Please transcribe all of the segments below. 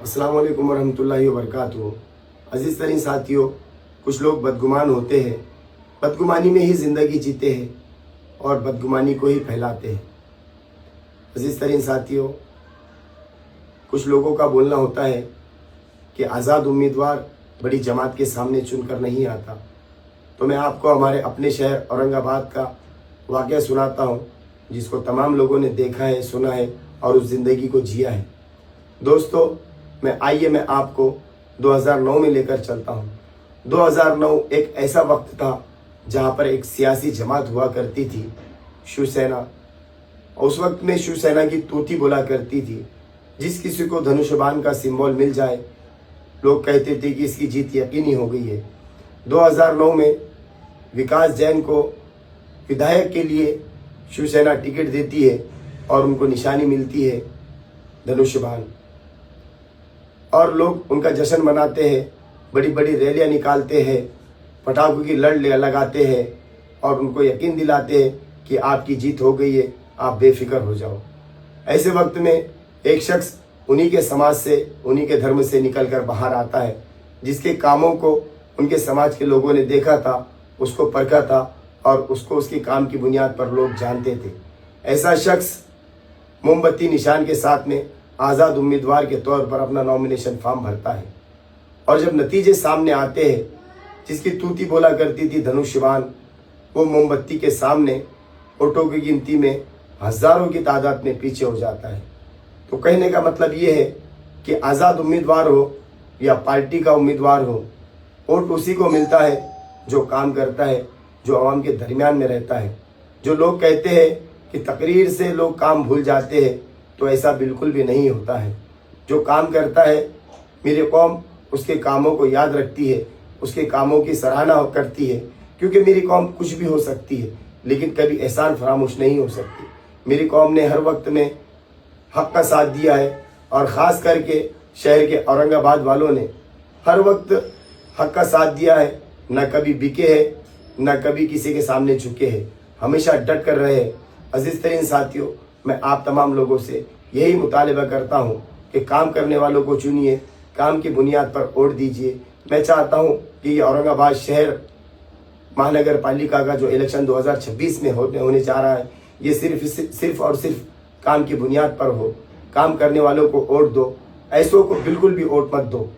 अस्सलाम वालेकुम वरहमतुल्लाहि वबरकातुहू। अजीज़ तरीन साथियों, कुछ लोग बदगुमान होते हैं, बदगुमानी में ही ज़िंदगी जीते हैं और बदगुमानी को ही फैलाते हैं। अजीज़ तरीन साथियों, कुछ लोगों का बोलना होता है कि आज़ाद उम्मीदवार बड़ी जमात के सामने चुनकर नहीं आता। तो मैं आपको हमारे अपने शहर औरंगाबाद का वाक़या सुनाता हूँ, जिसको तमाम लोगों ने देखा है, सुना है और उस ज़िंदगी को जिया है। दोस्तों, मैं आपको 2009 में लेकर चलता हूँ। 2009 एक ऐसा वक्त था जहाँ पर एक सियासी जमात हुआ करती थी, शिवसेना। उस वक्त में शिवसेना की तूती बोला करती थी। जिस किसी को धनुष्यबाण का सिंबल मिल जाए, लोग कहते थे कि इसकी जीत यकीनी हो गई है। 2009 में विकास जैन को विधायक के लिए शिवसेना टिकट देती है और उनको निशानी मिलती है धनुष्यबाण, और लोग उनका जश्न मनाते हैं, बड़ी बड़ी रैलियां निकालते हैं, पटाखों की लड़ लगाते हैं और उनको यकीन दिलाते हैं कि आपकी जीत हो गई है, आप बेफिक्र हो जाओ। ऐसे वक्त में एक शख्स उन्हीं के समाज से, उन्हीं के धर्म से निकलकर बाहर आता है, जिसके कामों को उनके समाज के लोगों ने देखा था, उसको परखा था और उसको उसके काम की बुनियाद पर लोग जानते थे। ऐसा शख्स मोमबत्ती निशान के साथ में आज़ाद उम्मीदवार के तौर पर अपना नॉमिनेशन फॉर्म भरता है, और जब नतीजे सामने आते हैं, जिसकी तूती बोला करती थी धनुष्यबाण, वो मोमबत्ती के सामने वोटों की गिनती में हज़ारों की तादाद में पीछे हो जाता है। तो कहने का मतलब ये है कि आज़ाद उम्मीदवार हो या पार्टी का उम्मीदवार हो, वोट उसी को मिलता है जो काम करता है, जो आवाम के दरमियान में रहता है। जो लोग कहते हैं कि तकरीर से लोग काम भूल जाते हैं, तो ऐसा बिल्कुल भी नहीं होता है। जो काम करता है, मेरी कौम उसके कामों को याद रखती है, उसके कामों की सराहना करती है, क्योंकि मेरी कौम कुछ भी हो सकती है लेकिन कभी एहसान फरामोश नहीं हो सकती। मेरी कौम ने हर वक्त में हक का साथ दिया है, और ख़ास करके शहर के औरंगाबाद वालों ने हर वक्त हक का साथ दिया है। न कभी बिके है, न कभी किसी के सामने झुके हैं, हमेशा डट कर रहे हैं। अजीज़ तरीन साथियों, मैं आप तमाम लोगों से यही मुतालिबा करता हूँ कि काम करने वालों को चुनिए, काम की बुनियाद पर वोट दीजिए। मैं चाहता हूँ कि ये औरंगाबाद शहर महानगर पालिका का जो इलेक्शन 2026 में होने जा रहा है, ये सिर्फ और सिर्फ काम की बुनियाद पर हो। काम करने वालों को वोट दो, ऐसों को बिल्कुल भी वोट मत दो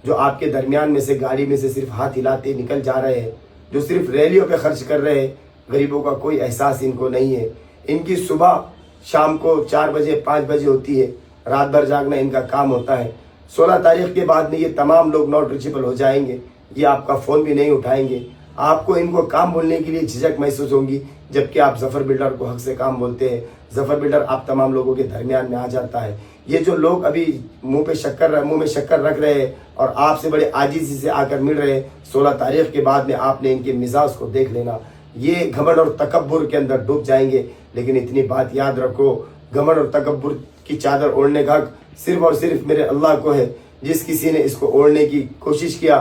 जो आपके दरमियान में से गाड़ी में से सिर्फ हाथ हिलाते निकल जा रहे हैं, जो सिर्फ रैलियों पे खर्च कर रहे हैं। गरीबों का कोई एहसास इनको नहीं है। इनकी सुबह शाम को 4 बजे 5 बजे होती है, रात भर जागना इनका काम होता है। 16 तारीख के बाद में ये तमाम लोग नॉट रीचेबल हो जाएंगे, ये आपका फ़ोन भी नहीं उठाएंगे। आपको इनको काम बोलने के लिए झिझक महसूस होगी, जबकि आप जफ़र बिल्डर को हक से काम बोलते हैं। जफ़र बिल्डर आप तमाम लोगों के दरमियान में आ जाता है। ये जो लोग अभी मुंह में शक्कर रख रहे हैं और आपसे बड़े आजिज़ी से आकर मिल रहे हैं, 16 तारीख के बाद में आपने इनके मिजाज को देख लेना। ये घमंड और तकब्बुर के अंदर डूब जाएंगे। लेकिन इतनी बात याद रखो, घमंड और तकब्बुर की चादर ओढ़ने का हक सिर्फ और सिर्फ मेरे अल्लाह को है। जिस किसी ने इसको ओढ़ने की कोशिश किया,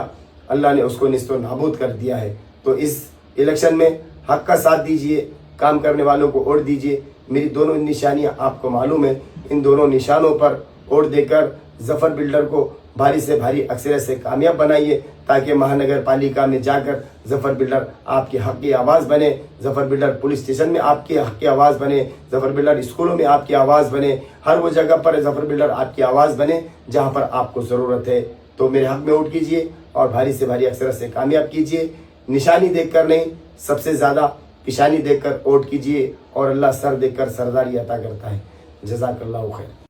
अल्लाह ने उसको निस्तो नाबूद कर दिया है। तो इस इलेक्शन में हक का साथ दीजिए, काम करने वालों को वोट दीजिए। मेरी दोनों निशानियां आपको मालूम है, इन दोनों निशानों पर वोट देकर जफ़र बिल्डर को भारी से भारी अक्सरियत से कामयाब बनाइए, ताकि महानगर पालिका में जाकर जफ़र बिल्डर आपकी हक की आवाज़ बने, जफ़र बिल्डर पुलिस स्टेशन में आपकी हक की आवाज़ बने, जफ़र बिल्डर स्कूलों में आपकी आवाज़ बने, हर वो जगह पर जफ़र बिल्डर आपकी आवाज़ बने जहाँ पर आपको ज़रूरत है। तो मेरे हक में वोट कीजिए और भारी से भारी अक्सरियत से कामयाब कीजिए। निशानी देखकर नहीं, सबसे ज़्यादा पेशानी देखकर वोट कीजिए, और अल्लाह सर देखकर सरदारी अता करता है। जज़ाकल्लाहु खैर।